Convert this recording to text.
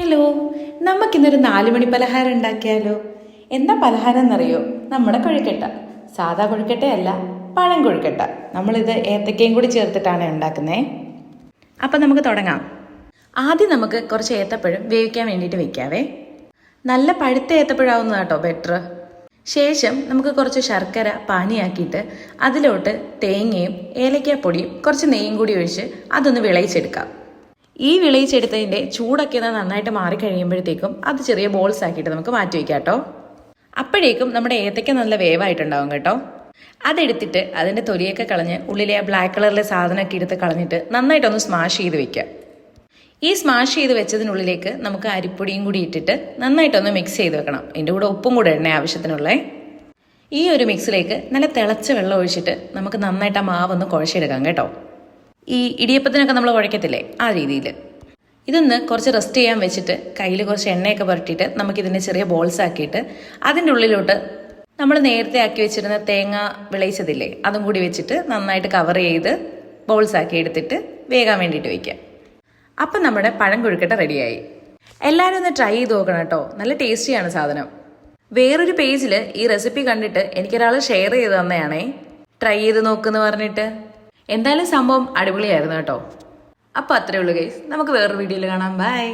Hello, നമുക്കിന്നൊരു 4 മണി പലഹാരം ഉണ്ടാക്കിയാലോ? എന്താ പലഹാരം എന്നറിയോ? നമ്മുടെ കൊഴുക്കട്ട. സാധാ കൊഴുക്കട്ടയല്ല, പഴം കൊഴുക്കട്ട. നമ്മളിത് ഏത്തക്കയും കൂടി ചേർത്തിട്ടാണ് ഉണ്ടാക്കുന്നത്. അപ്പം നമുക്ക് തുടങ്ങാം. ആദ്യം നമുക്ക് കുറച്ച് ഏത്തപ്പഴം വേവിക്കാൻ വേണ്ടിയിട്ട് വെക്കാവേ. നല്ല പഴുത്ത ഏത്തപ്പഴമാവുന്നതാണ് കേട്ടോ ബെറ്റർ. ശേഷം നമുക്ക് കുറച്ച് ശർക്കര പാനിയാക്കിയിട്ട് അതിലോട്ട് തേങ്ങയും ഏലക്കാപ്പൊടിയും കുറച്ച് നെയ്യും കൂടി ഒഴിച്ച് അതൊന്ന് വിളയിച്ചെടുക്കാം. ഈ വിളയിച്ചെടുത്തതിൻ്റെ ചൂടൊക്കെ നന്നായിട്ട് മാറിക്കഴിയുമ്പോഴത്തേക്കും അത് ചെറിയ ബോൾസ് ആക്കിയിട്ട് നമുക്ക് മാറ്റി വയ്ക്കാം കേട്ടോ. അപ്പോഴേക്കും നമ്മുടെ ഏത്തയ്ക്ക നല്ല വേവായിട്ടുണ്ടാവും കേട്ടോ. അതെടുത്തിട്ട് അതിൻ്റെ തൊലിയൊക്കെ കളഞ്ഞ് ഉള്ളിലെ ആ ബ്ലാക്ക് കളറിലെ സാധനമൊക്കെ എടുത്ത് കളഞ്ഞിട്ട് നന്നായിട്ടൊന്ന് സ്മാഷ് ചെയ്ത് വെക്കാം. ഈ സ്മാഷ് ചെയ്ത് വെച്ചതിനുള്ളിലേക്ക് നമുക്ക് അരിപ്പൊടിയും കൂടി ഇട്ടിട്ട് നന്നായിട്ടൊന്ന് മിക്സ് ചെയ്ത് വെക്കണം. ഇതിൻ്റെ കൂടെ ഉപ്പും കൂടെ ഇടണേ ആവശ്യത്തിനുള്ളേ. ഈ ഒരു മിക്സിലേക്ക് നല്ല തിളച്ച വെള്ളം ഒഴിച്ചിട്ട് നമുക്ക് നന്നായിട്ട് ആ മാവൊന്ന് കുഴച്ചെടുക്കാം കേട്ടോ. ഈ ഇടിയപ്പത്തിനൊക്കെ നമ്മൾ കുഴക്കത്തില്ലേ, ആ രീതിയിൽ. ഇതൊന്ന് കുറച്ച് റെസ്റ്റ് ചെയ്യാൻ വെച്ചിട്ട് കയ്യിൽ കുറച്ച് എണ്ണയൊക്കെ പുരട്ടിയിട്ട് നമുക്കിതിൻ്റെ ചെറിയ ബോൾസ് ആക്കിയിട്ട് അതിൻ്റെ ഉള്ളിലോട്ട് നമ്മൾ നേരത്തെ ആക്കി വെച്ചിരുന്ന തേങ്ങ വിളയിച്ചതില്ലേ അതും കൂടി വെച്ചിട്ട് നന്നായിട്ട് കവർ ചെയ്ത് ബോൾസ് ആക്കി എടുത്തിട്ട് വേകാൻ വേണ്ടിയിട്ട് വയ്ക്കാം. അപ്പം നമ്മുടെ പഴം കൊഴുക്കട്ട റെഡിയായി. എല്ലാവരും ഒന്ന് ട്രൈ ചെയ്ത് നോക്കണം കേട്ടോ. നല്ല ടേസ്റ്റിയാണ് സാധനം. വേറൊരു പേജിൽ ഈ റെസിപ്പി കണ്ടിട്ട് എനിക്കൊരാൾ ഷെയർ ചെയ്ത് തന്നെയാണേ, ട്രൈ ചെയ്ത് നോക്കുമെന്ന് പറഞ്ഞിട്ട്. എന്തായാലും സംഭവം അടിപൊളിയായിരുന്നു കേട്ടോ. അപ്പോൾ അത്രയേ ഉള്ളൂ ഗൈസ്. നമുക്ക് വേറൊരു വീഡിയോയിൽ കാണാം. ബൈ.